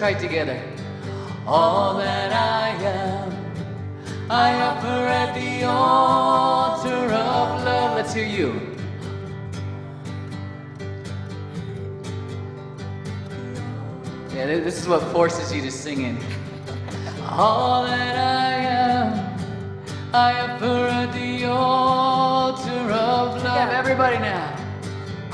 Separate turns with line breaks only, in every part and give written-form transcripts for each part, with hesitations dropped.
Let's try it together. All that I am, I offer at the altar of love. Let's hear you. Yeah, this is what forces you to sing it. All that I am, I offer at the altar of love. Yeah. Everybody now.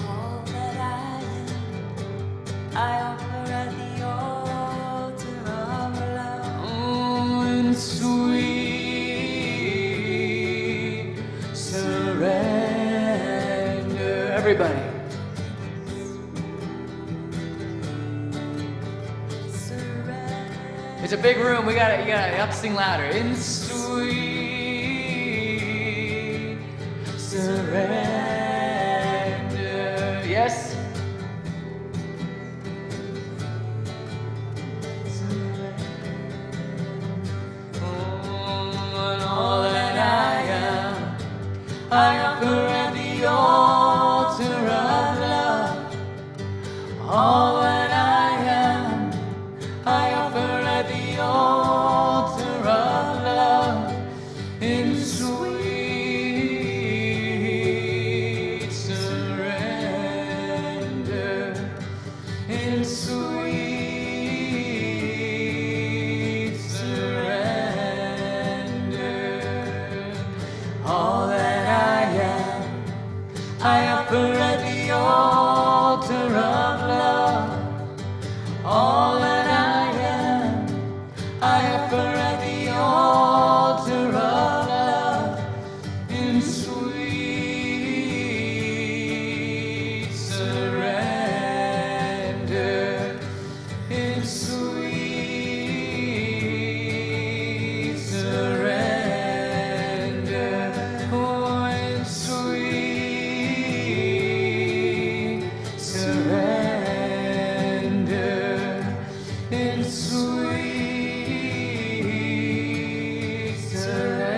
All that I am, I offer at the altar of love.
Oh, in sweet surrender. Everybody. It's a big room. You have to sing louder. In sweet surrender. Yes. All that I am, I offer at the altar of love. All that I am, I offer at the altar of love in sweet surrender, in sweet surrender. All that I am, I offer at the altar of love. All that I am, I offer at the altar of love in sweet surrender, in sweet surrender, oh, in sweet surrender, in sweet surrender.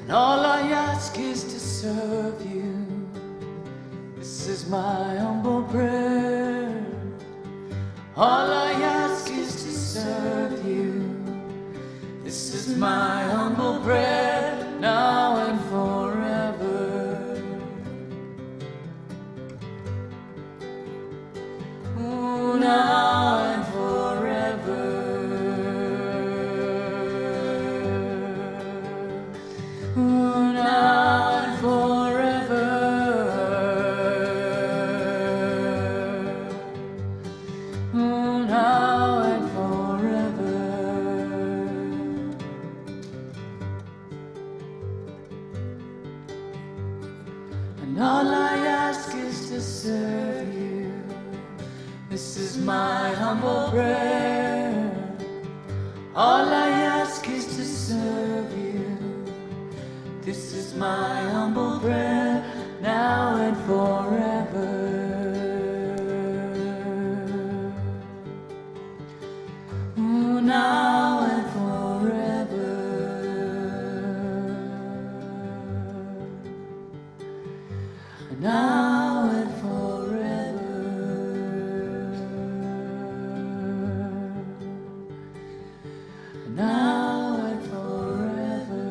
And all I ask is to serve you. This is my humble prayer. All I ask is to serve you. This is my humble prayer, now and forever. Oh, now and forever. Oh, now and forever. Oh, now and forever. And all I ask is to serve you. This is my humble prayer. All I ask is to serve you. This is my humble prayer, now and forever. Oh, now and forever. Now and forever. Now and forever.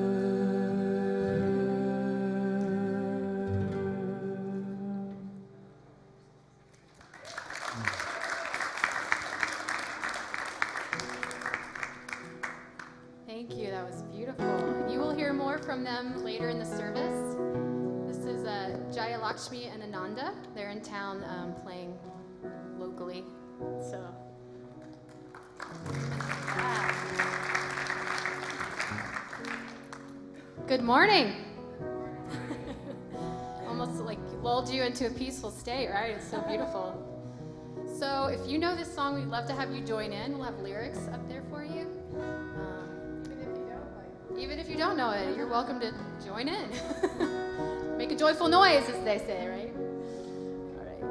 Thank you. That was beautiful. You will hear more from them later in the service. This is Jaya Lakshmi and Ananda. They're in town playing locally. So, yeah. Good morning. Almost like lulled you into a peaceful state, right? It's so beautiful. So if you know this song, we'd love to have you join in. We'll have lyrics up there for you. Even if you don't know it, you're welcome to join in. Make a joyful noise, as they say, right? All right.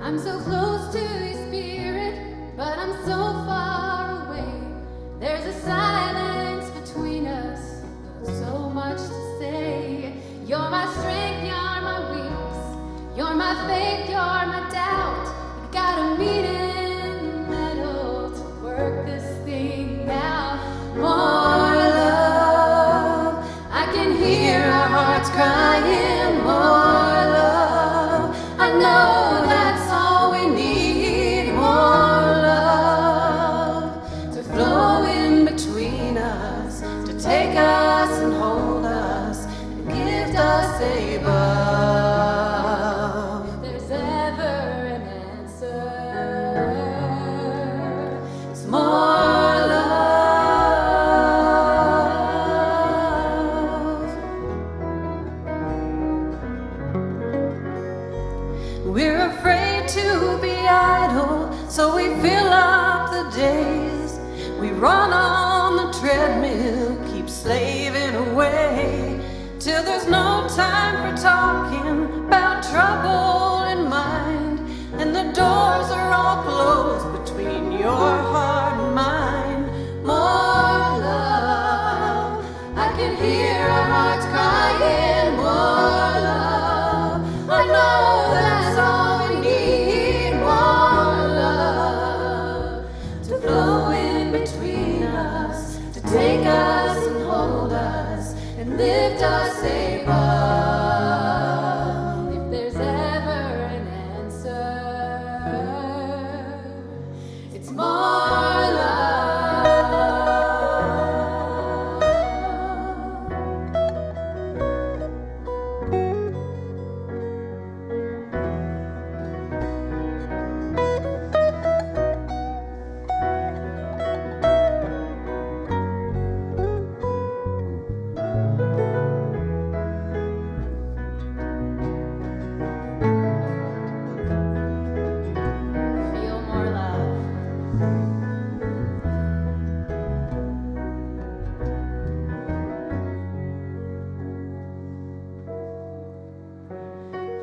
I'm so close to your spirit, but I'm so far away. There's a silence between us, so much to say. You're my strength, you're my weakness, you're my faith, you're my doubt. We gotta meet in the middle to work this thing out. More love, I can hear our hearts crying. More love, I know that's all we need. More love to flow in between us, to take us and hold us and give us a love. If there's ever an answer, it's more love. We're afraid to be idle, so we fill up the days. We run on the treadmill, keep slaving away, till there's no time for talking about trouble in mind, and the doors are all closed between your heart and mine. More love, I can hear our hearts crying. More love, I know that's all we need. More love to flow in between us, to take us and hold us and lift us above. If there's ever an answer, it's more love. Feel more love.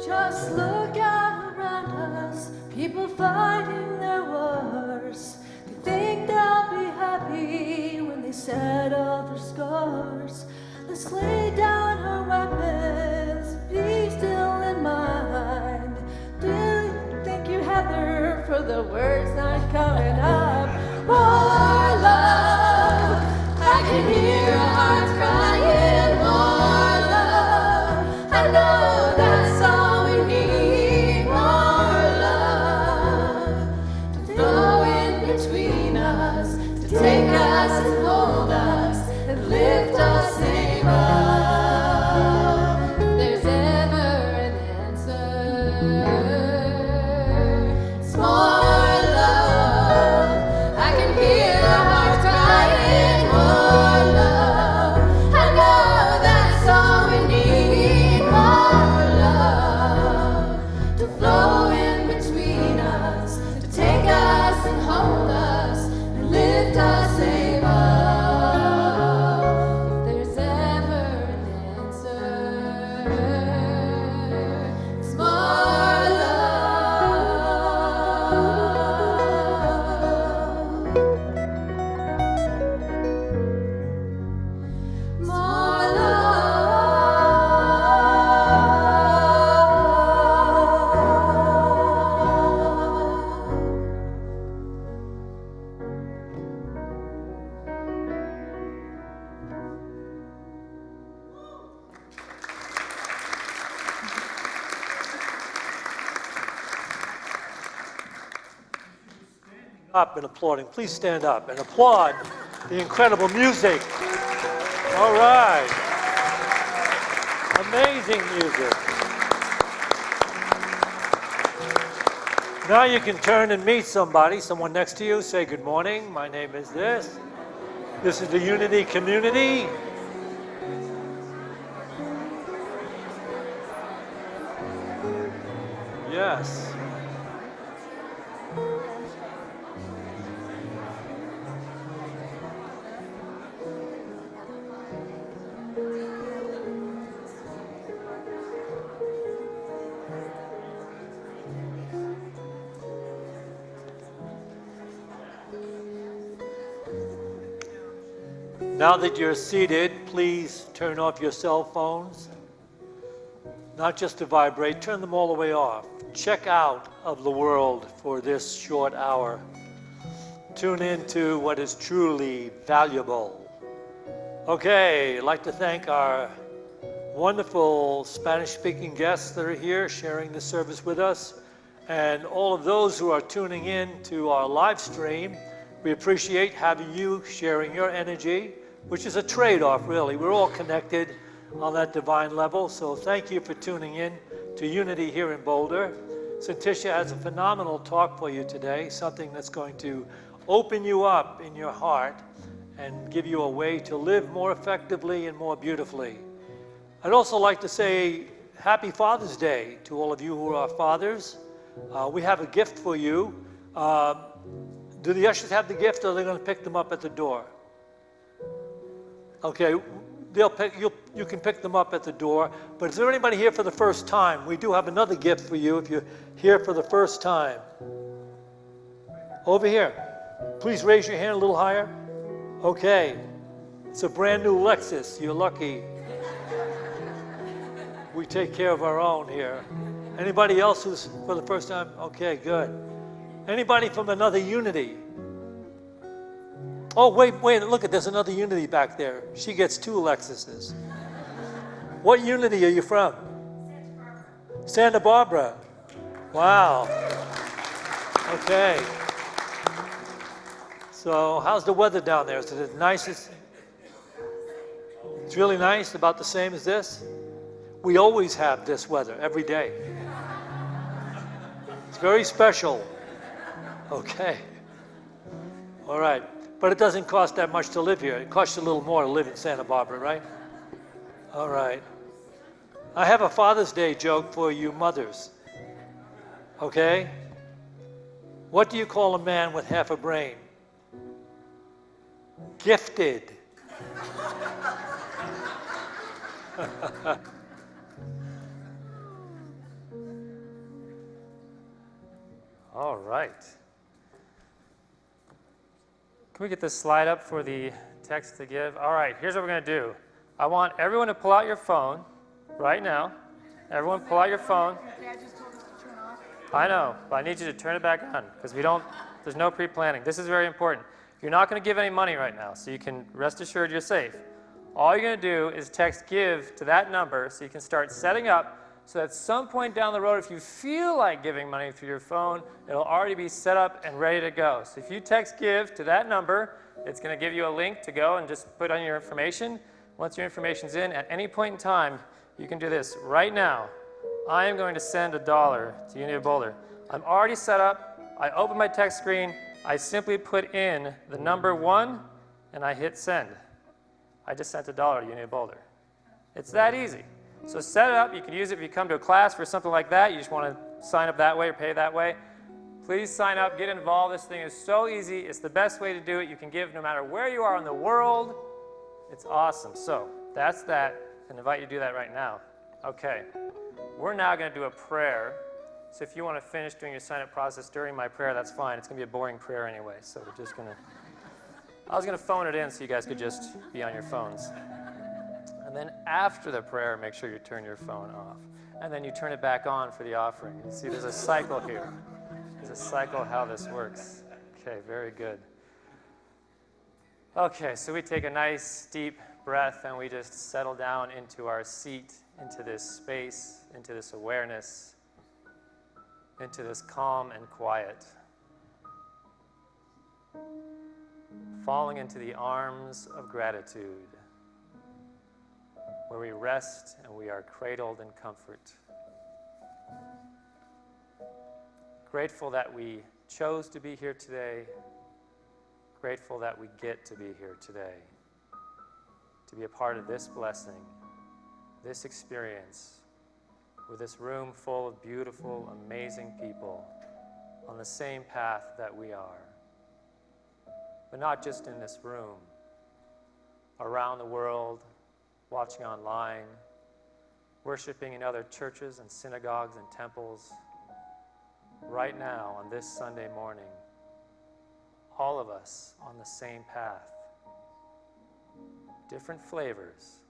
Just look out around us, people fighting their wars. They think they'll be happy when they settle their scars. Let's lay down our weapons, be still in mind. Do you think you Heather for the words not coming up? More love, I can hear our hearts crying. More love, I know that's all we need. More love to flow in between us, to take us and hold us and lift us above. If there's ever an answer, it's more love. I can hear our hearts crying. More love, I know that's all we need. More love to flow in between us, to take us and hold us and lift us above. If there's ever an answer, it's more love. More love.
Up and applauding. Please stand up and applaud the incredible music. All right. Amazing music. Now you can turn and meet somebody, someone next to you. Say, good morning, my name is this. This is the Unity community. Yes. Now that you're seated, please turn off your cell phones. Not just to vibrate, turn them all the way off. Check out of the world for this short hour. Tune into what is truly valuable. Okay, I'd like to thank our wonderful Spanish-speaking guests that are here sharing the service with us, and all of those who are tuning in to our live stream. We appreciate having you sharing your energy, which is a trade-off, really. We're all connected on that divine level, so thank you for tuning in to Unity here in Boulder. Santisha has a phenomenal talk for you today, something that's going to open you up in your heart and give you a way to live more effectively and more beautifully. I'd also like to say Happy Father's Day to all of you who are fathers. We have a gift for you. Do the ushers have the gift, or are they going to pick them up at the door? Okay, you can pick them up at the door. But is there anybody here for the first time? We do have another gift for you if you're here for the first time. Over here. Please raise your hand a little higher. Okay. It's a brand new Lexus. You're lucky. We take care of our own here. Anybody else who's for the first time? Okay, good. Anybody from another Unity? Oh, wait, look, there's another Unity back there. She gets 2 Lexuses. What Unity are you from? Santa Barbara. Wow. Okay. So how's the weather down there? Is it as nice as... It's really nice, about the same as this? We always have this weather, every day. It's very special. Okay. All right. But it doesn't cost that much to live here. It costs you a little more to live in Santa Barbara, right? All right. I have a Father's Day joke for you mothers. Okay? What do you call a man with half a brain? Gifted.
All right. Can we get this slide up for the text to give? All right, here's what we're going to do. I want everyone to pull out your phone right now. Everyone pull out your phone. I know, but I need you to turn it back on because there's no pre-planning. This is very important. You're not going to give any money right now, so you can rest assured you're safe. All you're going to do is text GIVE to that number so you can start setting up so at some point down the road, if you feel like giving money through your phone, it'll already be set up and ready to go. So if you text GIVE to that number, it's going to give you a link to go and just put on your information. Once your information's in, at any point in time, you can do this. Right now, I am going to send $1 to Unity of Boulder. I'm already set up. I open my text screen. I simply put in the number 1, and I hit send. I just sent $1 to Unity of Boulder. It's that easy. So set it up. You can use it if you come to a class for something like that. You just want to sign up that way or pay that way. Please sign up. Get involved. This thing is so easy. It's the best way to do it. You can give no matter where you are in the world. It's awesome. So that's that. I invite you to do that right now. Okay. We're now going to do a prayer. So if you want to finish doing your sign-up process during my prayer, that's fine. It's going to be a boring prayer anyway. So we're just going to... I was going to phone it in so you guys could just be on your phones. And then after the prayer, make sure you turn your phone off. And then you turn it back on for the offering. You see, there's a cycle here. There's a cycle how this works. Okay, very good. Okay, so we take a nice deep breath and we just settle down into our seat, into this space, into this awareness, into this calm and quiet. Falling into the arms of gratitude, where we rest and we are cradled in comfort. Grateful that we chose to be here today. Grateful that we get to be here today. To be a part of this blessing, this experience, with this room full of beautiful, amazing people on the same path that we are. But not just in this room, around the world, watching online, worshiping in other churches and synagogues and temples. Right now, on this Sunday morning, all of us on the same path. different flavors,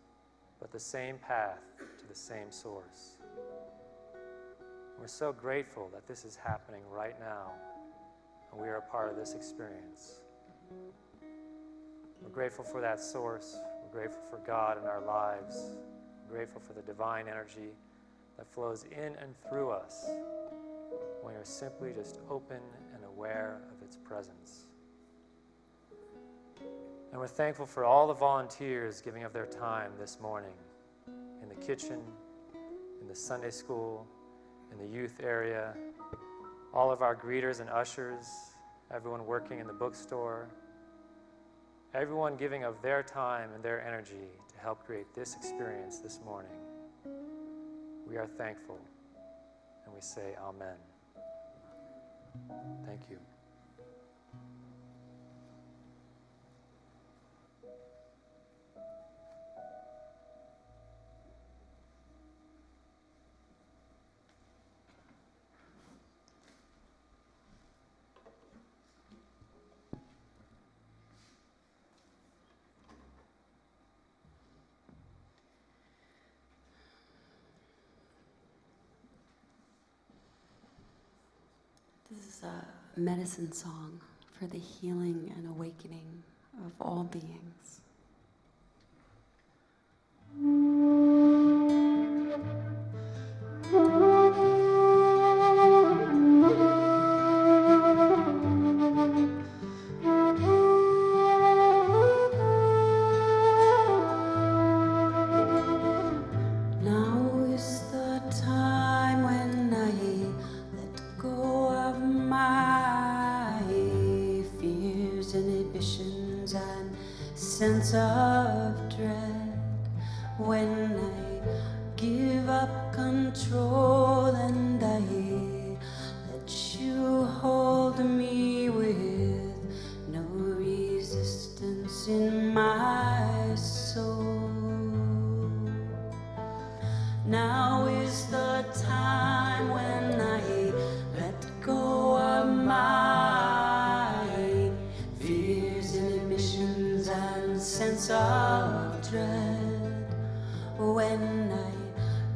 but the same path to the same source. We're so grateful that this is happening right now, and we are a part of this experience. We're grateful for that source. We're grateful for God in our lives. We're grateful for the divine energy that flows in and through us when you're simply just open and aware of its presence. And we're thankful for all the volunteers giving of their time this morning in the kitchen, in the Sunday school, in the youth area, all of our greeters and ushers, everyone working in the bookstore, everyone giving of their time and their energy to help create this experience this morning. We are thankful, and we say amen. Thank you.
This is a medicine song for the healing and awakening of all beings. Now is the time when I let go of my fears, inhibitions, and sense of dread. When I give up control and I let you hold me with no resistance in my soul. Now is the time when I let go of my fears, inhibitions, and sense of dread. When I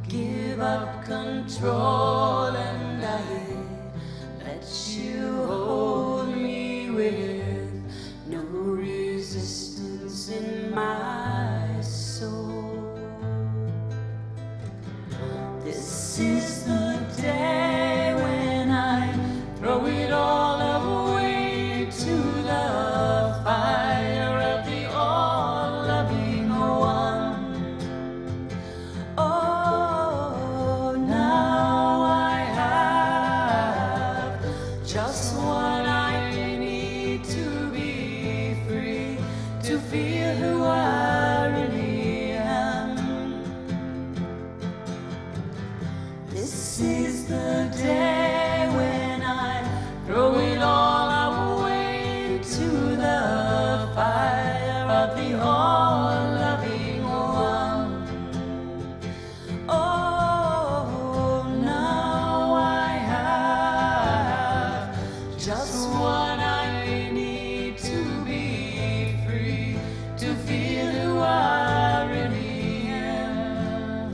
give up control and I let you hold me with no resistance in my soul. This is the day when I throw it all away to the fire of the all-loving one. Oh, now I have just what I need to be free, to feel who I really am. This is the day when I throw it all away to the fire of the all-loving one. Oh, now I have just what I need to be free, to feel who I really am.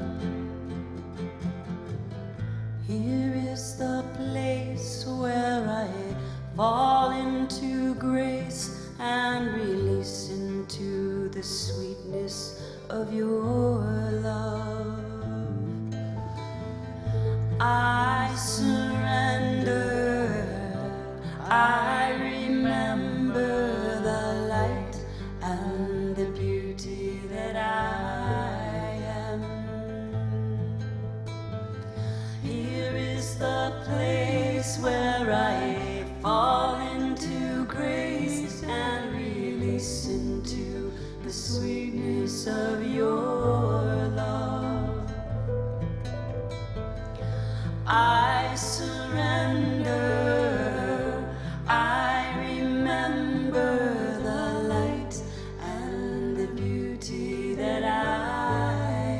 Here is the place where I fall into grace and release into the sweetness of your love. I surrender, I remember the light and the beauty that I am. Here is the place where I fall into grace and release into the sweetness of your love. I surrender, I remember the light and the beauty that I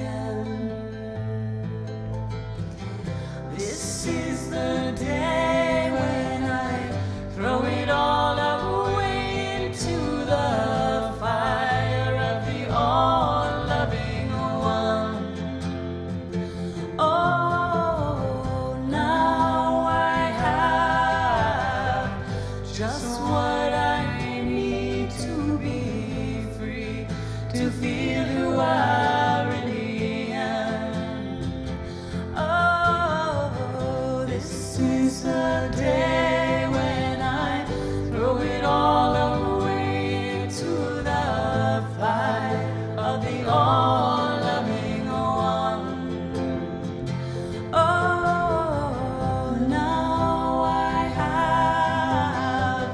am. This is the day when I throw it all away into the fire of the all the day when I throw it all away into the fire of the all-loving one. Oh, now I have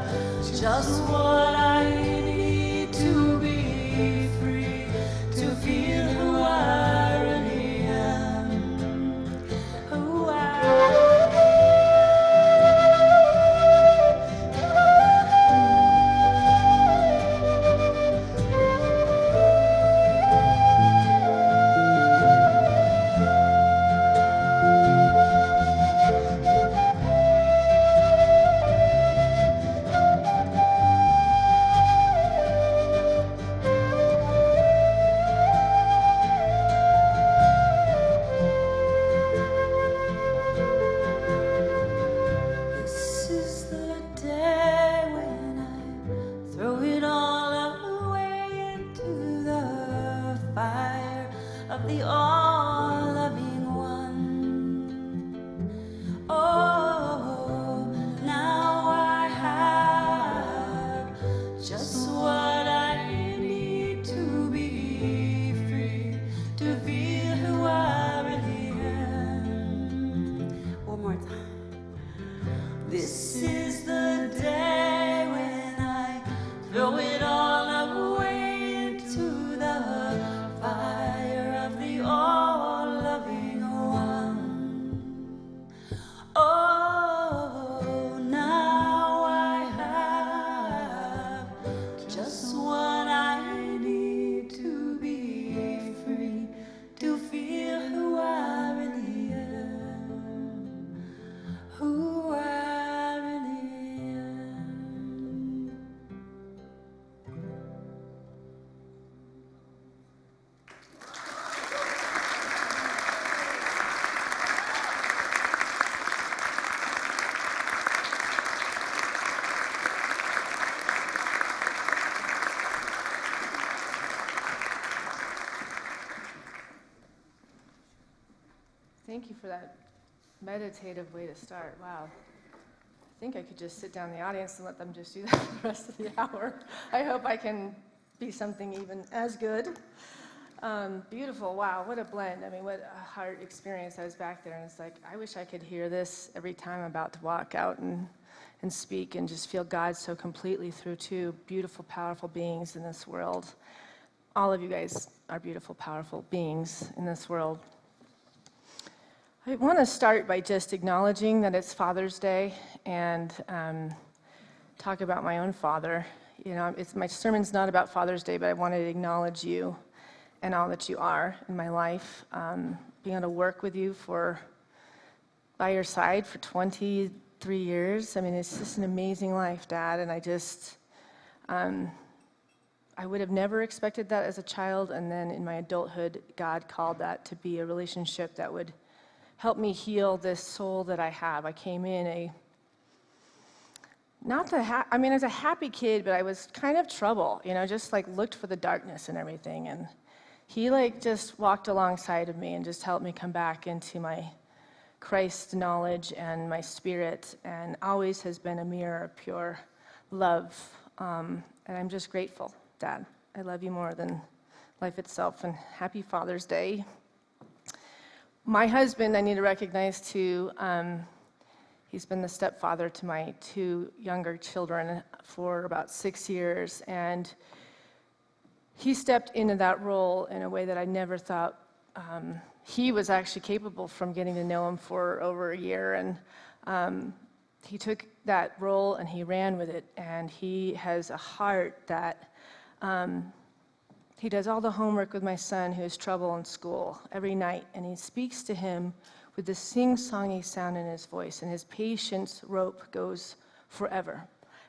just what I need to be free, to feel who I really am. Who I This is the day when I throw it all away into the fire of the all-loving one. Oh, now I have just what I need to be free, to feel who I really am. One more time. This is the day when I throw it all away into the fire of the all-loving one. Oh, now I have just what I need to be free, to feel who I really am. Who I really am.
Thank you for that meditative way to start. Wow. I think I could just sit down in the audience and let them just do that for the rest of the hour. I hope I can be something even as good. Beautiful. Wow, what a blend. I mean, what a heart experience. I was back there, and it's like, I wish I could hear this every time I'm about to walk out and speak and just feel God so completely through two beautiful, powerful beings in this world. All of you guys are beautiful, powerful beings in this world. I want to start by just acknowledging that it's Father's Day and talk about my own father. You know, my sermon's not about Father's Day, but I wanted to acknowledge you and all that you are in my life. Being able to work with you by your side for 23 years. I mean, it's just an amazing life, Dad. And I would have never expected that as a child. And then in my adulthood, God called that to be a relationship that would help me heal this soul that I have. I came in as a happy kid, but I was kind of trouble, you know, just like looked for the darkness and everything. And he just walked alongside of me and just helped me come back into my Christ knowledge and my spirit, and always has been a mirror of pure love. And I'm just grateful, Dad. I love you more than life itself, and happy Father's Day. My husband, I need to recognize too, he's been the stepfather to my two younger children for about 6 years, and he stepped into that role in a way that I never thought he was actually capable from getting to know him for over a year. And he took that role and he ran with it, and he has a heart that he does all the homework with my son who has trouble in school every night, and he speaks to him with this sing-songy sound in his voice, and his patience rope goes forever.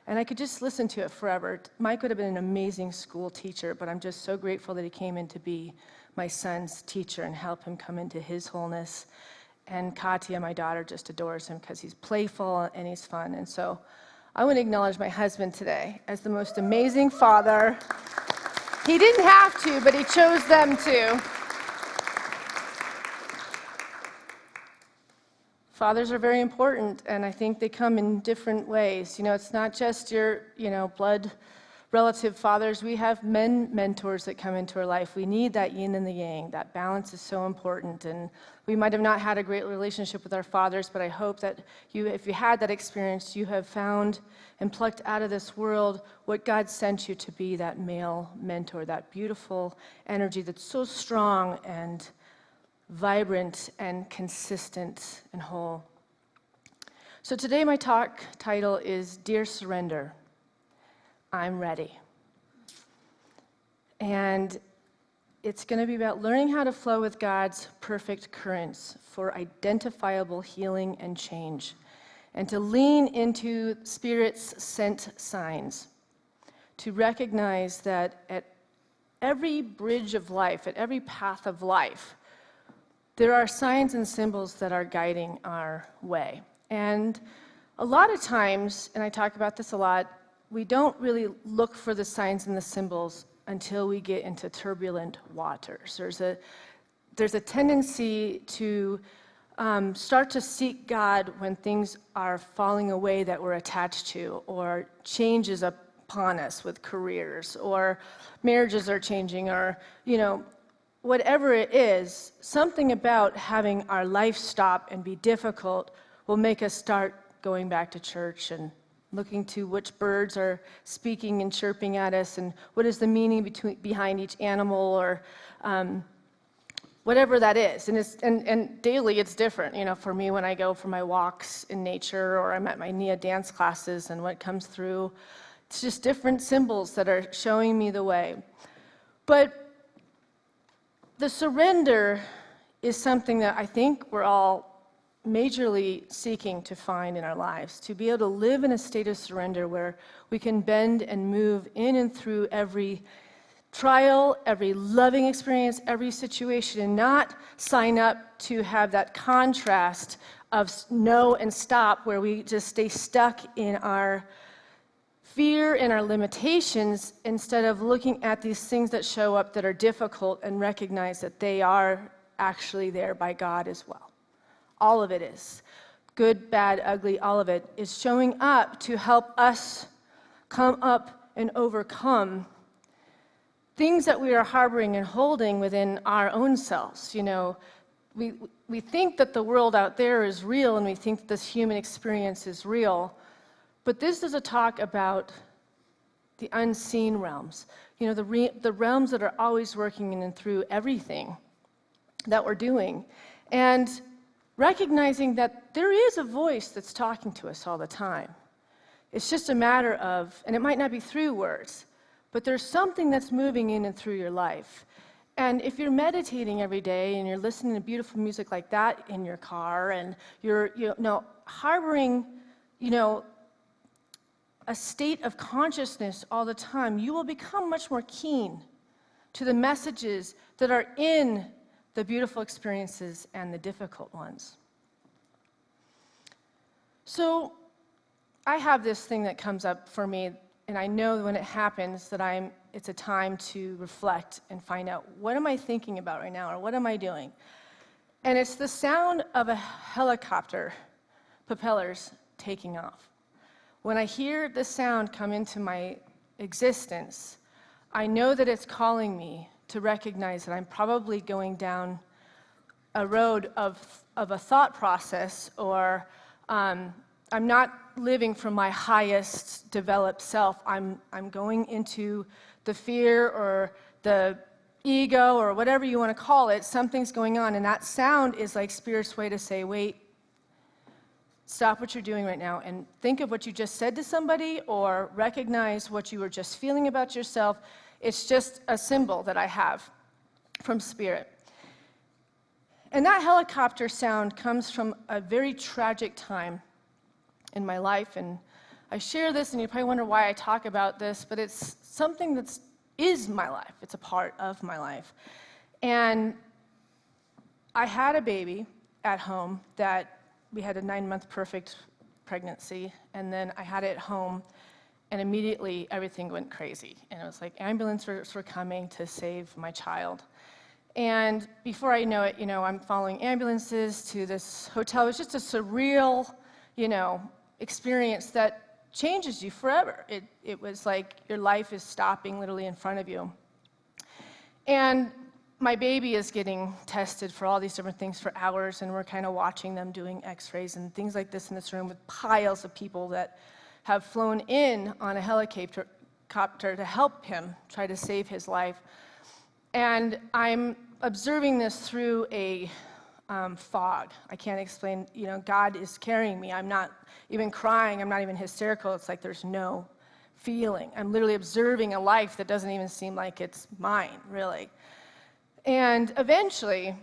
And I could just listen to it forever. Mike would have been an amazing school teacher, but I'm just so grateful that he came in to be my son's teacher and help him come into his wholeness. And Katya, my daughter, just adores him because he's playful and he's fun. And so I want to acknowledge my husband today as the most amazing father. He didn't have to, but he chose them to. Fathers are very important, and I think they come in different ways. It's not just your, blood relative fathers. We have mentors that come into our life. We need that yin and the yang. That balance is so important, and we might have not had a great relationship with our fathers, but I hope that if you had that experience, you have found and plucked out of this world what God sent you to be, that male mentor, that beautiful energy that's so strong and vibrant and consistent and whole. So today my talk title is Dear Surrender, I'm Ready. And it's going to be about learning how to flow with God's perfect currents for identifiable healing and change, and to lean into Spirit's sent signs, to recognize that at every bridge of life, at every path of life, there are signs and symbols that are guiding our way. And a lot of times, and I talk about this a lot, we don't really look for the signs and the symbols until we get into turbulent waters. There's a tendency to start to seek God when things are falling away that we're attached to, or changes upon us with careers, or marriages are changing, or, whatever it is, something about having our life stop and be difficult will make us start going back to church and looking to which birds are speaking and chirping at us, and what is the meaning behind each animal, or whatever that is. And daily it's different. For me, when I go for my walks in nature, or I'm at my Nia dance classes, and what comes through, it's just different symbols that are showing me the way. But the surrender is something that I think we're all majorly seeking to find in our lives, to be able to live in a state of surrender where we can bend and move in and through every trial, every loving experience, every situation, and not sign up to have that contrast of no and stop, where we just stay stuck in our fear and our limitations, instead of looking at these things that show up that are difficult and recognize that they are actually there by God as well. All of it is. Good, bad, ugly, all of it is showing up to help us come up and overcome things that we are harboring and holding within our own selves. We think that the world out there is real, and we think that this human experience is real. But this is a talk about the unseen realms, the realms that are always working in and through everything that we're doing. And recognizing that there is a voice that's talking to us all the time. It's just a matter of, and it might not be through words, but there's something that's moving in and through your life. And if you're meditating every day and you're listening to beautiful music like that in your car, and you're harboring, a state of consciousness all the time, you will become much more keen to the messages that are in the beautiful experiences and the difficult ones. So I have this thing that comes up for me, and I know when it happens that it's a time to reflect and find out, what am I thinking about right now, or what am I doing? And it's the sound of a helicopter propellers taking off. When I hear the sound come into my existence, I know that it's calling me to recognize that I'm probably going down a road of a thought process, or I'm not living from my highest developed self. I'm going into the fear or the ego, or whatever you want to call it. Something's going on, and that sound is like Spirit's way to say, wait, stop what you're doing right now and think of what you just said to somebody, or recognize what you were just feeling about yourself. It's just a symbol that I have from Spirit. And that helicopter sound comes from a very tragic time in my life. And I share this, and you probably wonder why I talk about this, but it's something that is my life. It's a part of my life. And I had a baby at home that we had a 9-month perfect pregnancy, and then I had it at home, and immediately everything went crazy. And it was like ambulances were coming to save my child. And before I know it, I'm following ambulances to this hotel. It was just a surreal, experience that changes you forever. It was like your life is stopping literally in front of you. And my baby is getting tested for all these different things for hours, and we're kind of watching them doing x-rays and things like this in this room with piles of people that have flown in on a helicopter to help him try to save his life. And I'm observing this through a fog. I can't explain, God is carrying me. I'm not even crying. I'm not even hysterical. It's like there's no feeling. I'm literally observing a life that doesn't even seem like it's mine, really. And eventually,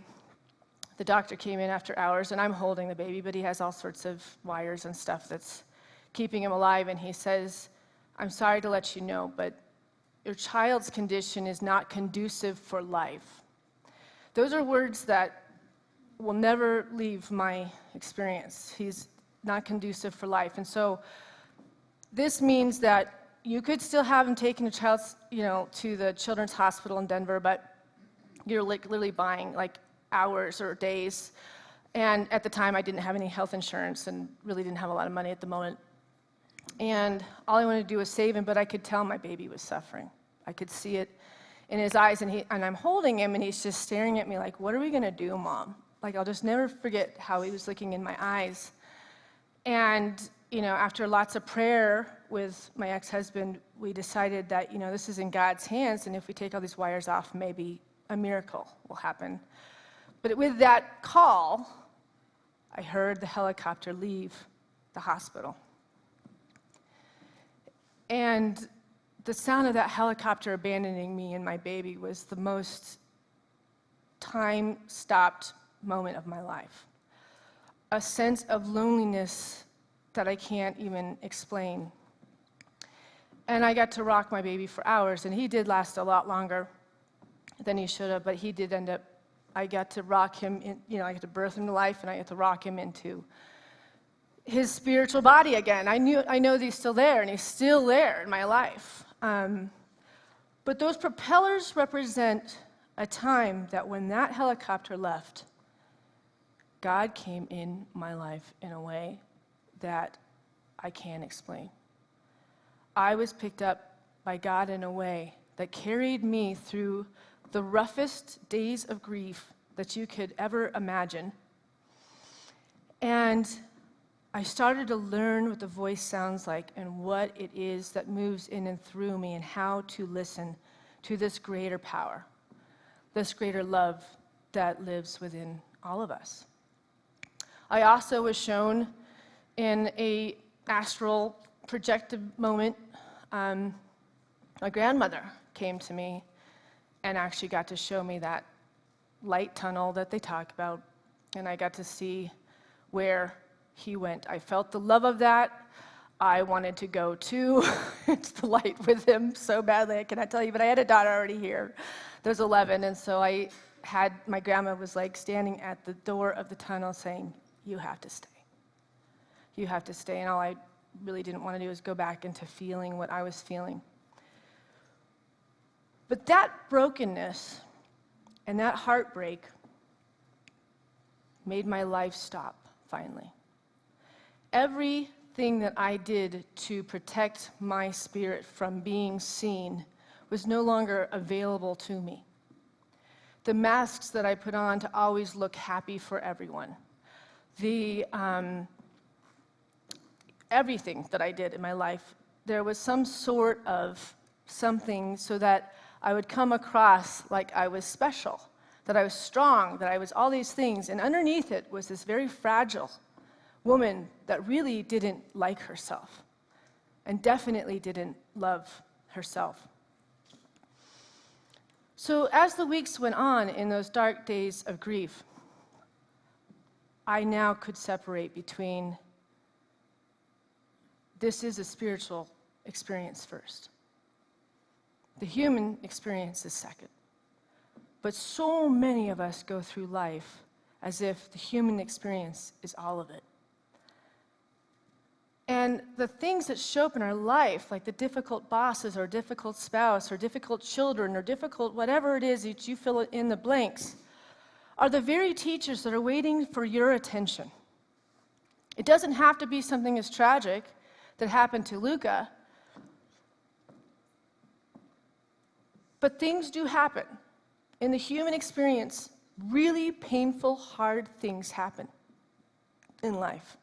the doctor came in after hours, and I'm holding the baby, but he has all sorts of wires and stuff that's keeping him alive, and he says, "I'm sorry to let you know, but your child's condition is not conducive for life." Those are words that will never leave my experience. He's not conducive for life. And so this means that you could still have him taken to the Children's Hospital in Denver, but you're literally buying hours or days. And at the time, I didn't have any health insurance and really didn't have a lot of money at the moment. And all I wanted to do was save him, but I could tell my baby was suffering. I could see it in his eyes, and I'm holding him, and he's just staring at me like, "What are we gonna do, Mom?" I'll just never forget how he was looking in my eyes. And, after lots of prayer with my ex-husband, we decided that, this is in God's hands, and if we take all these wires off, maybe a miracle will happen. But with that call, I heard the helicopter leave the hospital. And the sound of that helicopter abandoning me and my baby was the most time-stopped moment of my life. A sense of loneliness that I can't even explain. And I got to rock my baby for hours, and he did last a lot longer than he should have, but he did end up, I got to rock him, I got to birth him to life, and I got to rock him into his spiritual body again. I know that he's still there, and he's still there in my life. But those propellers represent a time that when that helicopter left, God came in my life in a way that I can't explain. I was picked up by God in a way that carried me through the roughest days of grief that you could ever imagine. And I started to learn what the voice sounds like and what it is that moves in and through me and how to listen to this greater power, this greater love that lives within all of us. I also was shown in a astral projective moment, my grandmother came to me and actually got to show me that light tunnel that they talk about, and I got to see where he went. I felt the love of that. I wanted to go to the light with him so badly, I cannot tell you, but I had a daughter already here. There's 11, and so my grandma was standing at the door of the tunnel saying, "You have to stay. You have to stay." And all I really didn't want to do was go back into feeling what I was feeling. But that brokenness and that heartbreak made my life stop, finally. Everything that I did to protect my spirit from being seen was no longer available to me. The masks that I put on to always look happy for everyone, everything that I did in my life, there was some sort of something so that I would come across like I was special, that I was strong, that I was all these things, and underneath it was this very fragile woman that really didn't like herself and definitely didn't love herself. So as the weeks went on in those dark days of grief, I now could separate between this is a spiritual experience first. The human experience is second. But so many of us go through life as if the human experience is all of it. And the things that show up in our life, like the difficult bosses or difficult spouse or difficult children or difficult whatever it is that you fill in the blanks, are the very teachers that are waiting for your attention. It doesn't have to be something as tragic that happened to Luca, but things do happen. In the human experience, really painful, hard things happen in life.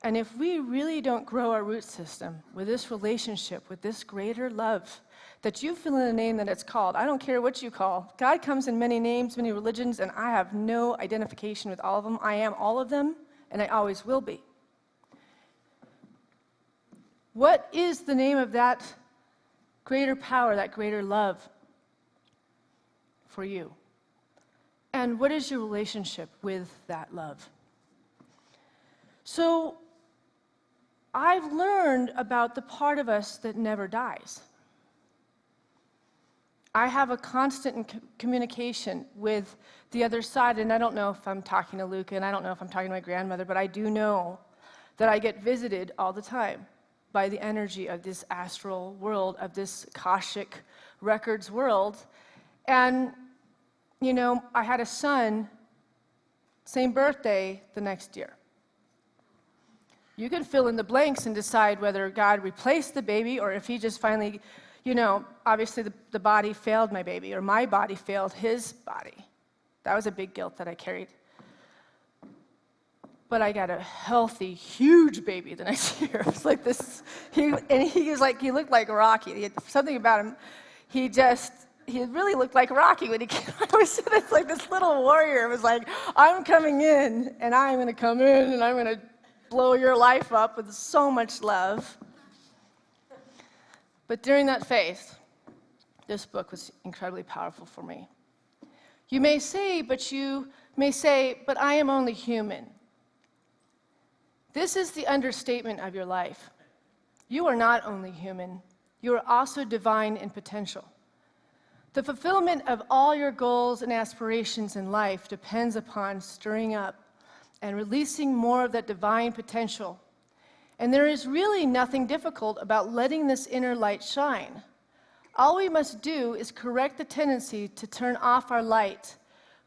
And if we really don't grow our root system with this relationship, with this greater love, that you fill in a name that it's called, I don't care what you call. God comes in many names, many religions, and I have no identification with all of them. I am all of them, and I always will be. What is the name of that greater power, that greater love for you? And what is your relationship with that love? So, I've learned about the part of us that never dies. I have a constant communication with the other side, and I don't know if I'm talking to Luca, and I don't know if I'm talking to my grandmother, but I do know that I get visited all the time by the energy of this astral world, of this Akashic records world. And, you know, I had a son, same birthday, the next year. You can fill in the blanks and decide whether God replaced the baby or if he just finally, you know, obviously the body failed my baby or my body failed his body. That was a big guilt that I carried. But I got a healthy, huge baby the next year. It was like this, he looked like Rocky. He had something about him. He really looked like Rocky when he came out. It's like this little warrior. It was like, I'm coming in, and I'm going to come in, and I'm going to blow your life up with so much love. But during that phase, this book was incredibly powerful for me. You may say, but I am only human. This is the understatement of your life. You are not only human, you are also divine in potential. The fulfillment of all your goals and aspirations in life depends upon stirring up and releasing more of that divine potential. And there is really nothing difficult about letting this inner light shine. All we must do is correct the tendency to turn off our light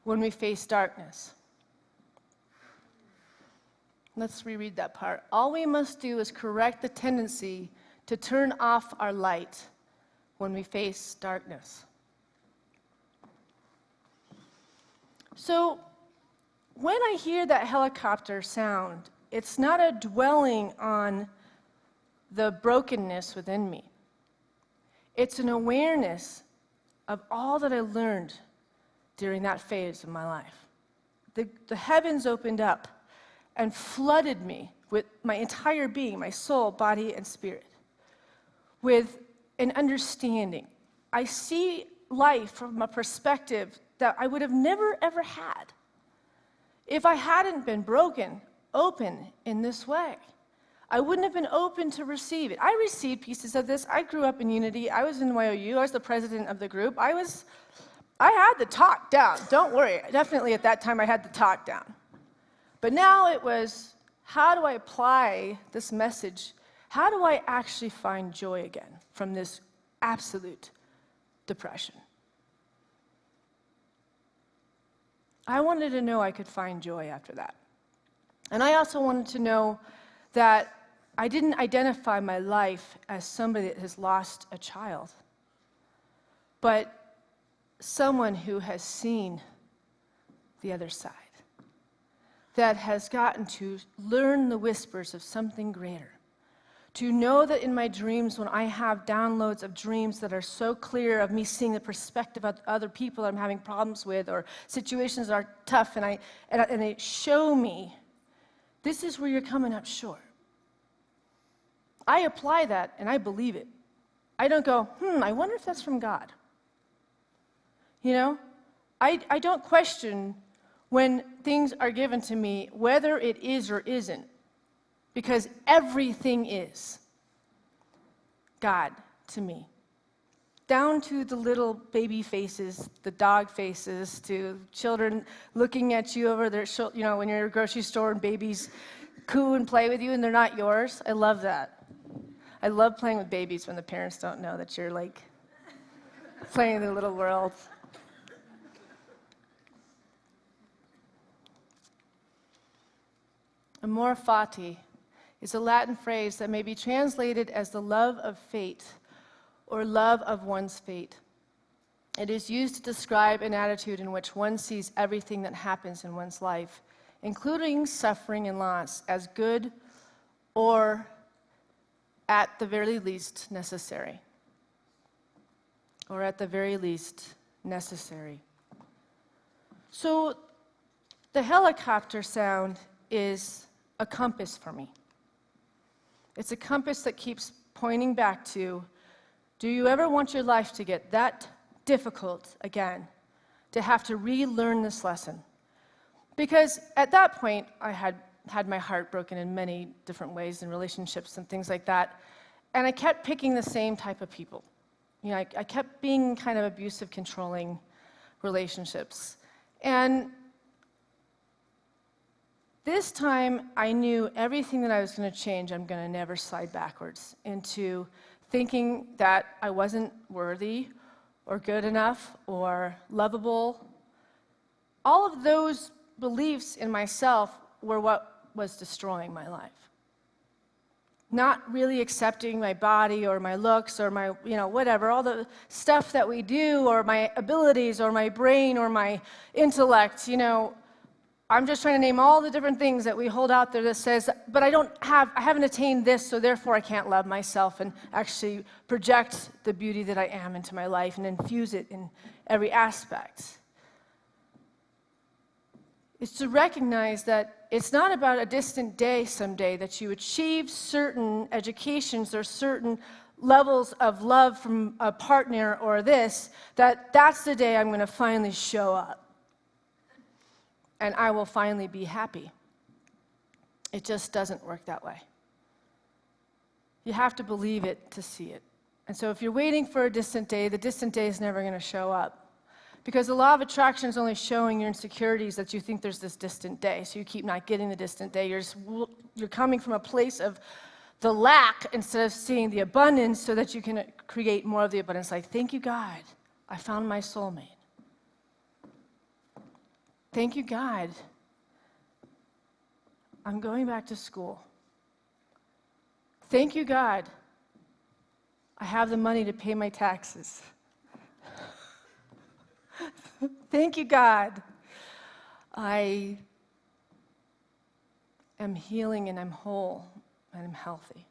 when we face darkness. Let's reread that part. All we must do is correct the tendency to turn off our light when we face darkness. So, when I hear that helicopter sound, it's not a dwelling on the brokenness within me. It's an awareness of all that I learned during that phase of my life. The heavens opened up and flooded me with my entire being, my soul, body, and spirit, with an understanding. I see life from a perspective that I would have never, ever had if I hadn't been broken open in this way. I wouldn't have been open to receive it. I received pieces of this. I grew up in Unity. I was in YOU. I was the president of the group. I had the talk down. Don't worry. Definitely at that time I had the talk down. But now it was, how do I apply this message? How do I actually find joy again from this absolute depression? I wanted to know I could find joy after that. And I also wanted to know that I didn't identify my life as somebody that has lost a child, but someone who has seen the other side, that has gotten to learn the whispers of something greater, to know that in my dreams, when I have downloads of dreams that are so clear of me seeing the perspective of other people that I'm having problems with or situations that are tough, and they show me, this is where you're coming up short. I apply that and I believe it. I don't go, I wonder if that's from God. You know, I don't question when things are given to me, whether it is or isn't, because everything is God to me. Down to the little baby faces, the dog faces, to children looking at you over their shoulder, you know, when you're at a grocery store and babies coo and play with you and they're not yours. I love that. I love playing with babies when the parents don't know that you're like playing in their little world. Amor fati is a Latin phrase that may be translated as the love of fate or love of one's fate. It is used to describe an attitude in which one sees everything that happens in one's life, including suffering and loss, as good or, at the very least, necessary. Or at the very least, necessary. So the helicopter sound is a compass for me. It's a compass that keeps pointing back to, do you ever want your life to get that difficult again, to have to relearn this lesson? Because at that point, I had my heart broken in many different ways in relationships and things like that, and I kept picking the same type of people. You know, I kept being kind of abusive, controlling relationships. And this time, I knew everything that I was going to change, I'm going to never slide backwards into thinking that I wasn't worthy or good enough or lovable. All of those beliefs in myself were what was destroying my life. Not really accepting my body or my looks or my, whatever, all the stuff that we do, or my abilities or my brain or my intellect, I'm just trying to name all the different things that we hold out there that says, but I haven't attained this, so therefore I can't love myself and actually project the beauty that I am into my life and infuse it in every aspect. It's to recognize that it's not about a distant day someday that you achieve certain educations or certain levels of love from a partner or that's the day I'm going to finally show up. And I will finally be happy. It just doesn't work that way. You have to believe it to see it. And so if you're waiting for a distant day, the distant day is never going to show up. Because the law of attraction is only showing your insecurities that you think there's this distant day, so you keep not getting the distant day. You're coming from a place of the lack instead of seeing the abundance so that you can create more of the abundance. Like, thank you, God, I found my soulmate. Thank you, God. I'm going back to school. Thank you, God. I have the money to pay my taxes. Thank you, God. I am healing and I'm whole and I'm healthy.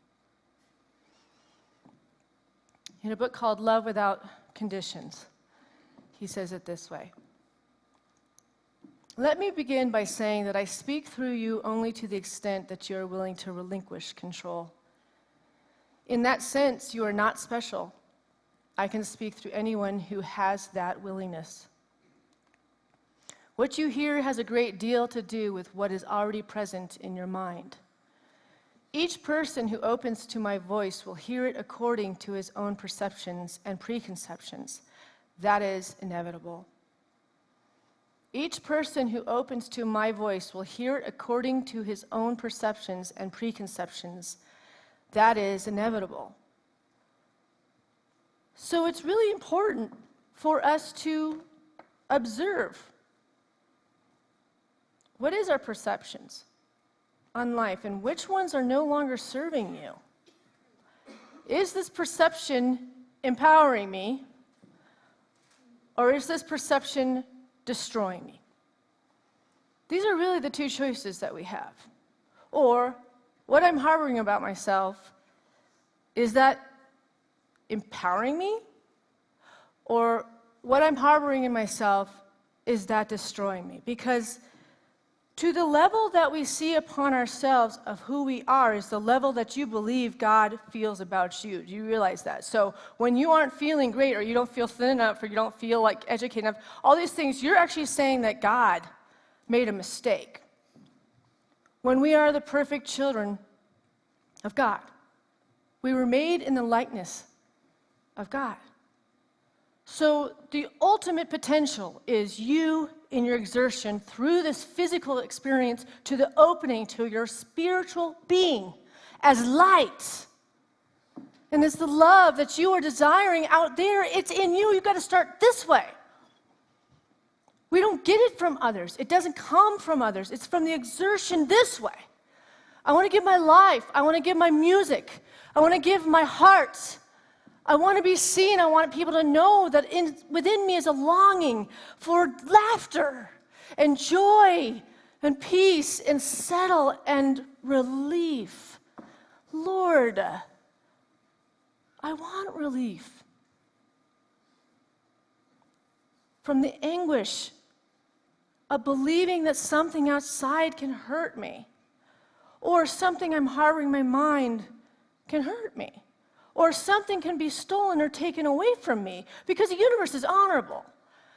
In a book called Love Without Conditions, he says it this way. Let me begin by saying that I speak through you only to the extent that you are willing to relinquish control. In that sense, you are not special. I can speak through anyone who has that willingness. What you hear has a great deal to do with what is already present in your mind. Each person who opens to my voice will hear it according to his own perceptions and preconceptions. That is inevitable. Each person who opens to my voice will hear it according to his own perceptions and preconceptions. That is inevitable. So it's really important for us to observe. What is our perceptions on life, and which ones are no longer serving you? Is this perception empowering me, or is this perception destroying me? These are really the two choices that we have. Or, what I'm harboring about myself, is that empowering me? Or what I'm harboring in myself, is that destroying me? Because to the level that we see upon ourselves of who we are is the level that you believe God feels about you. Do you realize that? So when you aren't feeling great, or you don't feel thin enough, or you don't feel like educated enough, all these things, you're actually saying that God made a mistake. When we are the perfect children of God, we were made in the likeness of God. So the ultimate potential is you in your exertion through this physical experience to the opening to your spiritual being as light. And it's the love that you are desiring out there. It's in you. You've got to start this way. We don't get it from others. It doesn't come from others. It's from the exertion this way. I want to give my life. I want to give my music. I want to give my heart. I want to be seen. I want people to know that within me is a longing for laughter and joy and peace and settle and relief. Lord, I want relief from the anguish of believing that something outside can hurt me, or something I'm harboring in my mind can hurt me, or something can be stolen or taken away from me, because the universe is honorable.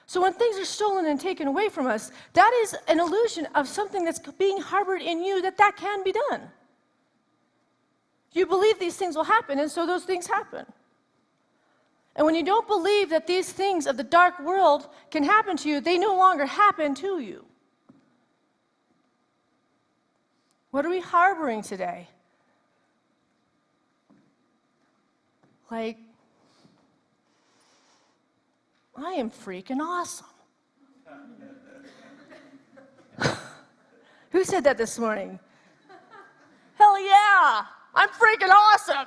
So when things are stolen and taken away from us, that is an illusion of something that's being harbored in you that can be done. You believe these things will happen, and so those things happen. And when you don't believe that these things of the dark world can happen to you, they no longer happen to you. What are we harboring today? Like, I am freaking awesome. Who said that this morning? Hell yeah, I'm freaking awesome.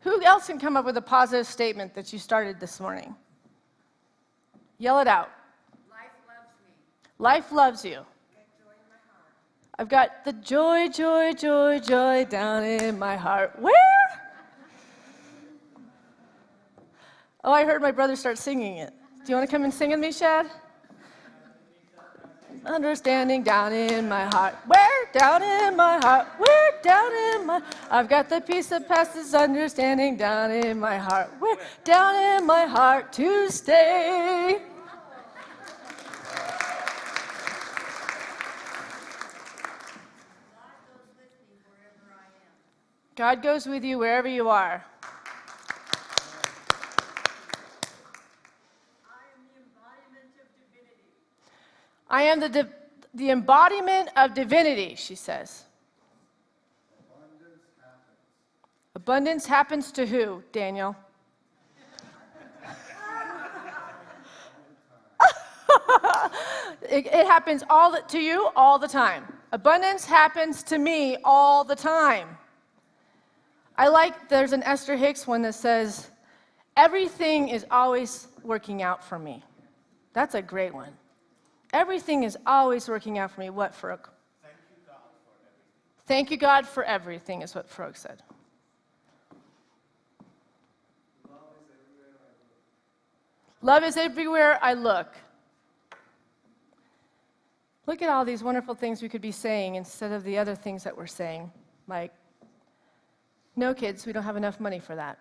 Who else can come up with a positive statement that you started this morning? Yell it out.
Life loves me.
Life loves you.
Get joy in my heart.
I've got the joy, joy, joy, joy down in my heart. Where? Oh, I heard my brother start singing it. Do you want to come and sing with me, Shad? Understanding down in my heart. Where? Down in my heart. Where? Down in my... I've got the peace that passes understanding down in my heart. Where? Down in my heart to stay. God goes with you wherever you are. I am the embodiment of divinity, she says. Abundance happens to who, Daniel? It happens to you all the time. Abundance happens to me all the time. There's an Esther Hicks one that says, everything is always working out for me. That's a great one. Everything is always working out for me. What, Farouk? Thank you, God, for everything, is what Farouk said. Love is everywhere I look. Look at all these wonderful things we could be saying instead of the other things that we're saying. Like, no, kids, we don't have enough money for that.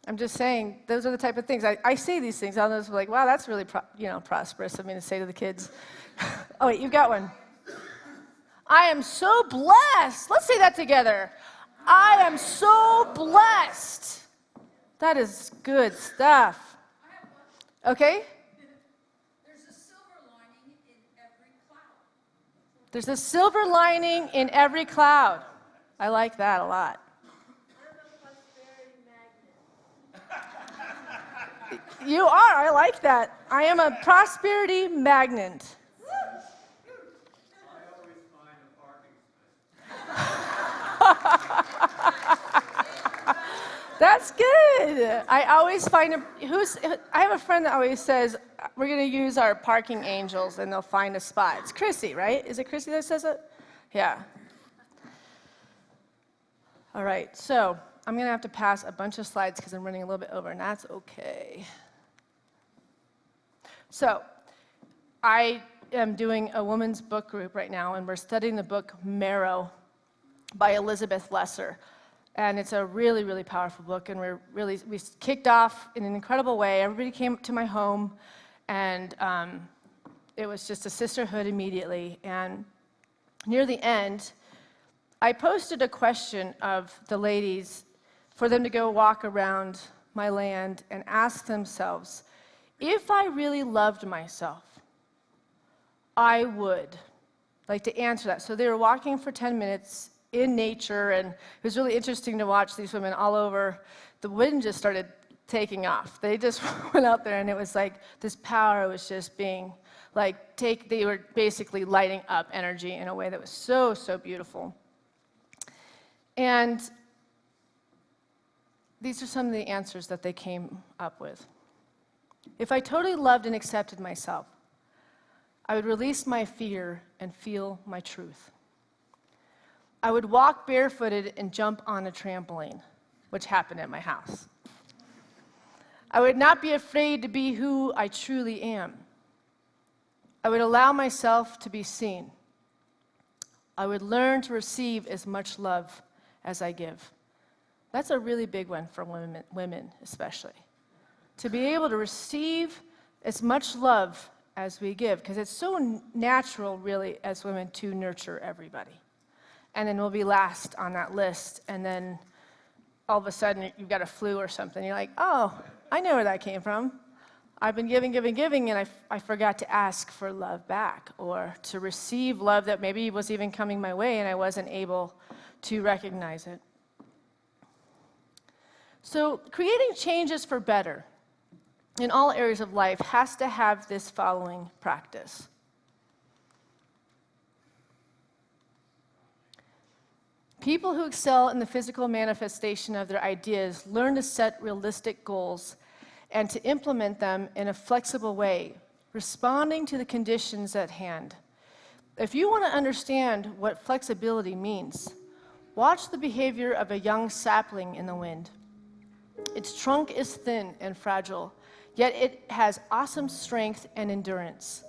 I'm just saying, those are the type of things. I say these things. I was like, wow, that's really prosperous of me to say to the kids. Oh, wait, you've got one. I am so blessed. Let's say that together. I am so blessed. That is good stuff. Okay?
There's a silver lining in every cloud.
There's a silver lining in every cloud. I like that a lot. You are. I like that. I am a prosperity magnet.
I always find a parking space.
That's good. I always find I have a friend that always says, we're going to use our parking angels and they'll find a spot. It's Chrissy, right? Is it Chrissy that says it? Yeah. All right. So I'm going to have to pass a bunch of slides because I'm running a little bit over, and that's okay. So I am doing a women's book group right now, and we're studying the book Marrow by Elizabeth Lesser. And it's a really, really powerful book, and we kicked off in an incredible way. Everybody came to my home, and it was just a sisterhood immediately. And near the end, I posted a question of the ladies for them to go walk around my land, and ask themselves, if I really loved myself, I would like to answer that. So they were walking for 10 minutes in nature, and it was really interesting to watch these women all over. The wind just started taking off. They just went out there, and it was like this power was just being like, they were basically lighting up energy in a way that was so, so beautiful. And these are some of the answers that they came up with. If I totally loved and accepted myself, I would release my fear and feel my truth. I would walk barefooted and jump on a trampoline, which happened at my house. I would not be afraid to be who I truly am. I would allow myself to be seen. I would learn to receive as much love as I give. That's a really big one for women especially. To be able to receive as much love as we give, because it's so natural, really, as women to nurture everybody. And then we'll be last on that list, and then all of a sudden you've got a flu or something. You're like, oh, I know where that came from. I've been giving, and I forgot to ask for love back, or to receive love that maybe was even coming my way, and I wasn't able to recognize it. So creating changes for better in all areas of life has to have this following practice. People who excel in the physical manifestation of their ideas learn to set realistic goals and to implement them in a flexible way, responding to the conditions at hand. If you want to understand what flexibility means, watch the behavior of a young sapling in the wind. Its trunk is thin and fragile, yet it has awesome strength and endurance.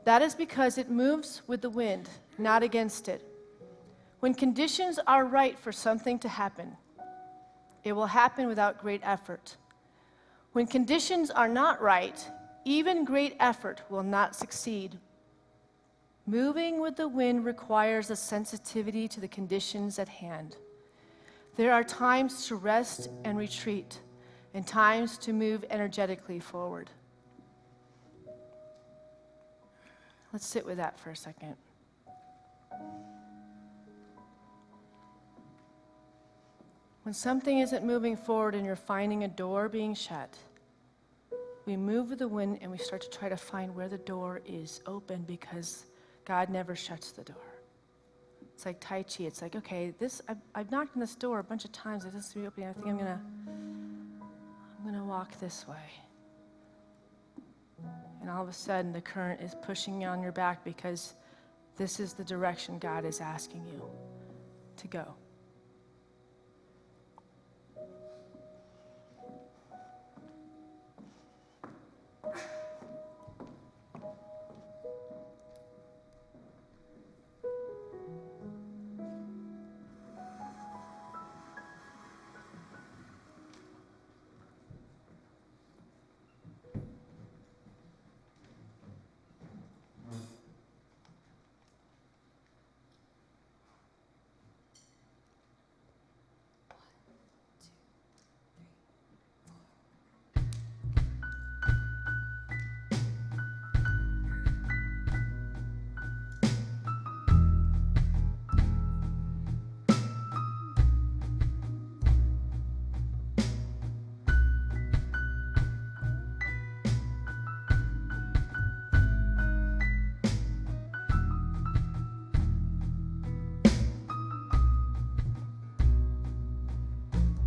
That is because it moves with the wind, not against it. When conditions are right for something to happen, it will happen without great effort. When conditions are not right, even great effort will not succeed. Moving with the wind requires a sensitivity to the conditions at hand. There are times to rest and retreat, and times to move energetically forward. Let's sit with that for a second. When something isn't moving forward and you're finding a door being shut, we move with the wind and we start to try to find where the door is open, because God never shuts the door. It's like Tai Chi. It's like, okay, I've knocked on this door a bunch of times. It doesn't seem to be opening. I think I'm gonna walk this way. And all of a sudden, the current is pushing you on your back, because this is the direction God is asking you to go.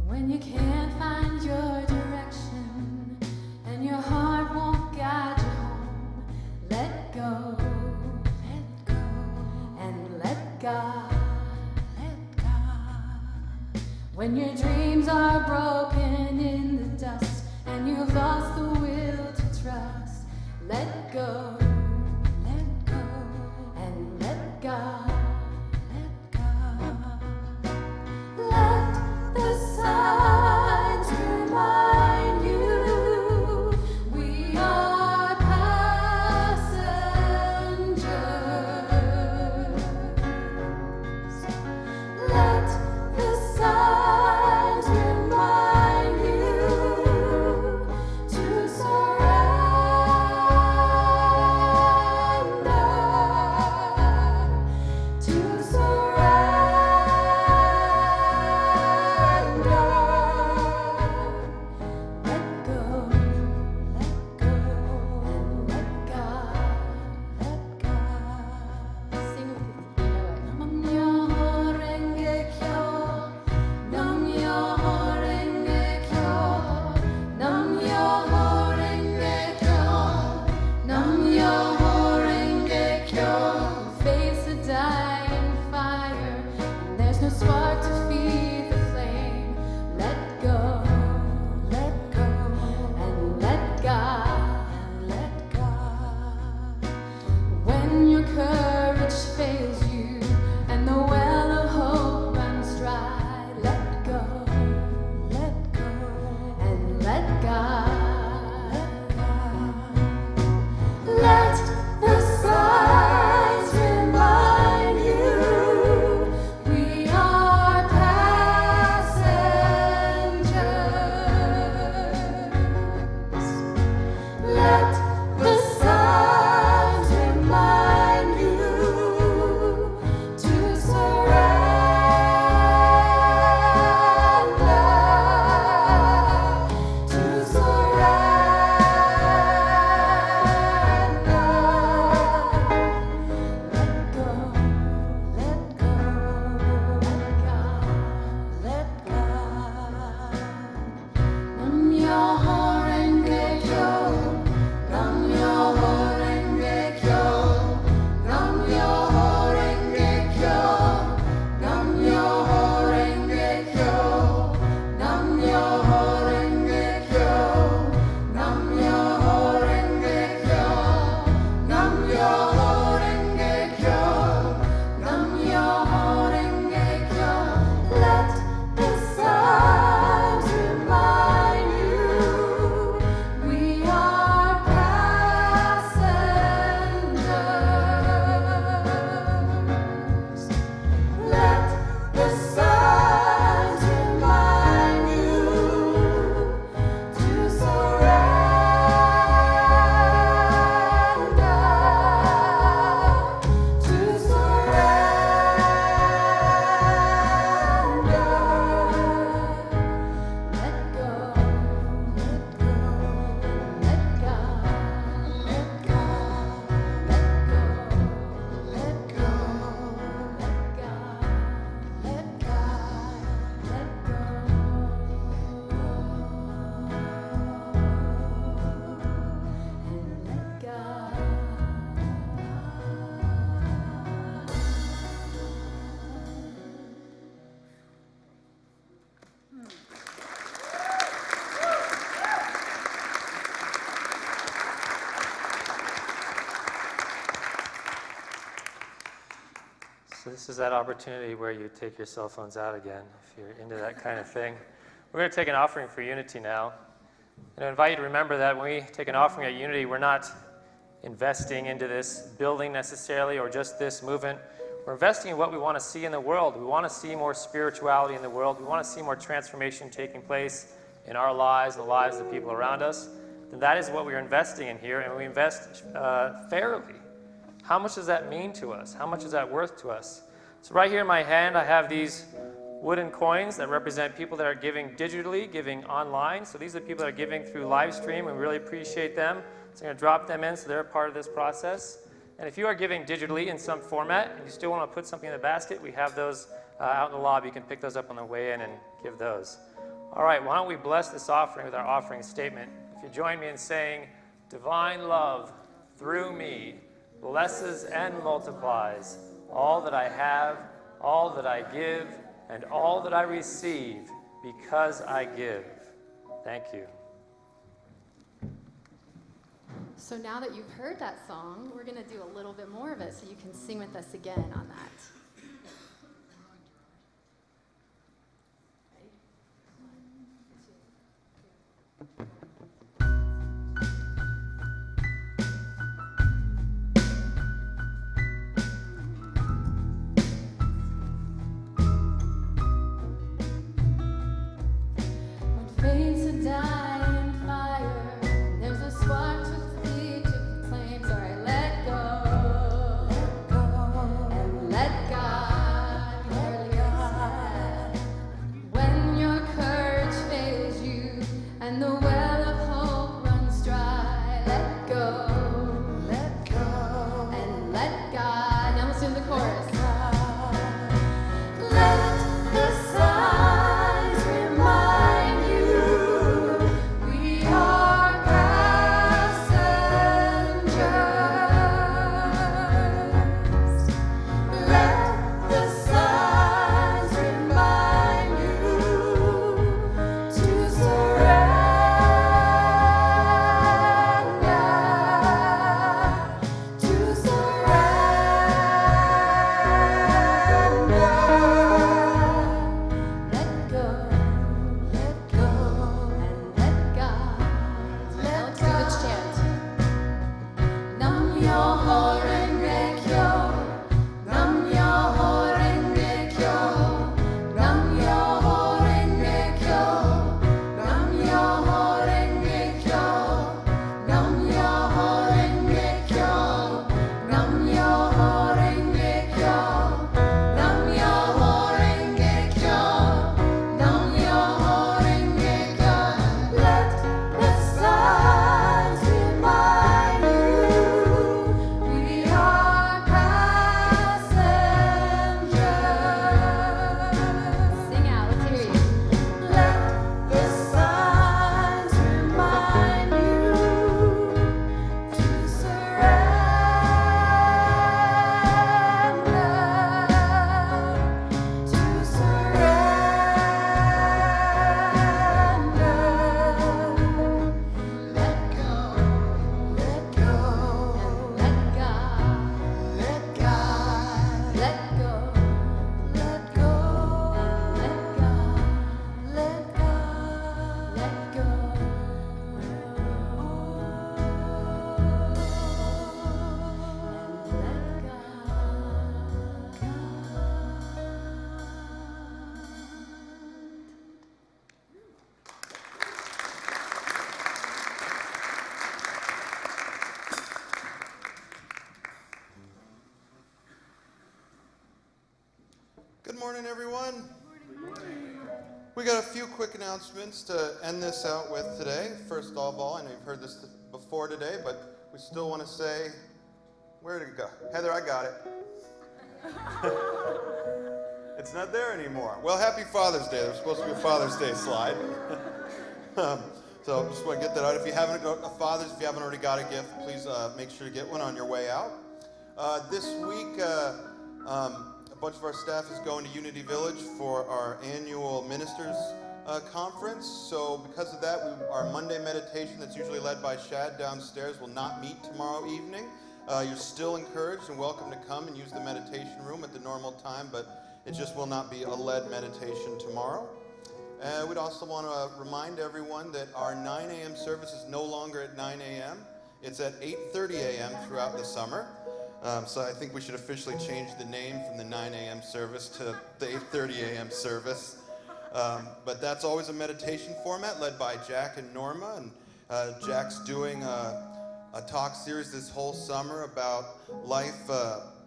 When you can't find your direction and your heart won't guide you home, let go, and let God. When your dreams are broken in the dust and you've lost the will to trust, let go, and let God. Signs remind you we are passengers. Let the signs remind you
no spark to feed the flame. Let go, and let God, When your courage fails you and the well of hope runs dry, let go, and let God. Let the signs remind you we are passengers. Let the signs remind you to surrender, to surrender. Let go, let God. Nam myoho renge kyo, nam myoho renge kyo, nam myoho renge kyo, nam myoho renge kyo, nam myoho renge kyo, nam myoho renge kyo, nam myoho renge kyo, nam myoho renge kyo. Let the signs remind you we are passengers. Let the signs remind you to surrender, to surrender. Let go, let God, let God, let go, let God, let God, let go, and let God.
So this is that opportunity where you take your cell phones out again, if you're into that kind of thing. We're going to take an offering for Unity now. And I invite you to remember that when we take an offering at Unity, we're not investing into this building necessarily or just this movement. We're investing in what we want to see in the world. We want to see more spirituality in the world. We want to see more transformation taking place in our lives and the lives of the people around us. And that is what we're investing in here, and we invest fairly. How much does that mean to us? How much is that worth to us? So right here in my hand, I have these wooden coins that represent people that are giving digitally, giving online. So these are people that are giving through live stream, and we really appreciate them. So I'm going to drop them in so they're a part of this process. And if you are giving digitally in some format and you still want to put something in the basket, we have those out in the lobby. You can pick those up on the way in and give those. All right, why don't we bless this offering with our offering statement. If you join me in saying, divine love through me blesses and multiplies all that I have, all that I give, and all that I receive because I give. Thank you.
So now that you've heard that song, we're going to do a little bit more of it so you can sing with us again on that. When fates are dying in fire, there's a spark to feed to flames. All right, let go, and let God.
Good morning, everyone. We got a few quick announcements to end this out with today. First of all, I know you've heard this before today, but we still want to say, where did it go? Heather, I got it. It's not there anymore. Well, happy Father's Day. There's supposed to be a Father's Day slide. So just want to get that out. If you haven't got a Father's, if you haven't already got a gift, please make sure to get one on your way out. This week, a bunch of our staff is going to Unity Village for our annual ministers conference. So because of that, our Monday meditation that's usually led by Shad downstairs will not meet tomorrow evening. You're still encouraged and welcome to come and use the meditation room at the normal time, but it just will not be a led meditation tomorrow. We'd also want to remind everyone that our 9 a.m. service is no longer at 9 a.m. It's at 8:30 a.m. throughout the summer. So I think we should officially change the name from the 9 a.m. service to the 8:30 a.m. service. But that's always a meditation format led by Jack and Norma. And Jack's doing a talk series this whole summer about life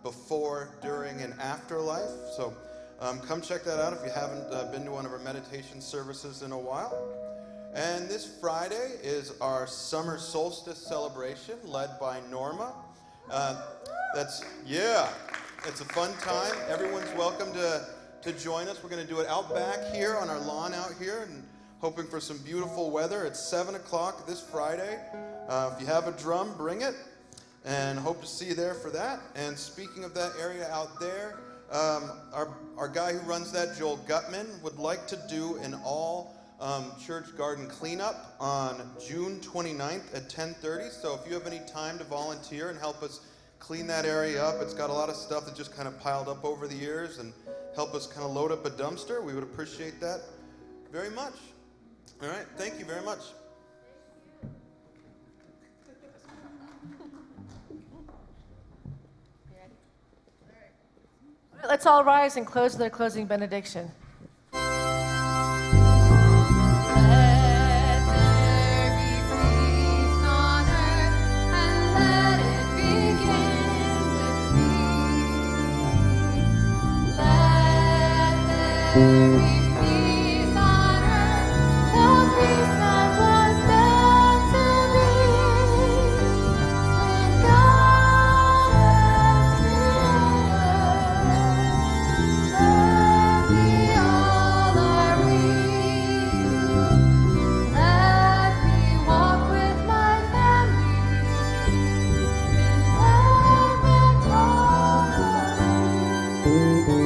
before, during, and after life. So come check that out if you haven't been to one of our meditation services in a while. And this Friday is our summer solstice celebration led by Norma. It's a fun time. Everyone's welcome to join us. We're going to do it out back here on our lawn out here and hoping for some beautiful weather. It's 7 o'clock this Friday. If you have a drum, bring it, and hope to see you there for that. And speaking of that area out there, our guy who runs that, Joel Gutman, would like to do an all church garden cleanup on June 29th at 10:30. So if you have any time to volunteer and help us clean that area up, it's got a lot of stuff that just kind of piled up over the years, and help us kind of load up a dumpster, we would appreciate that very much. All right, thank you very much.
Let's all rise and close with our closing benediction.
Thank you.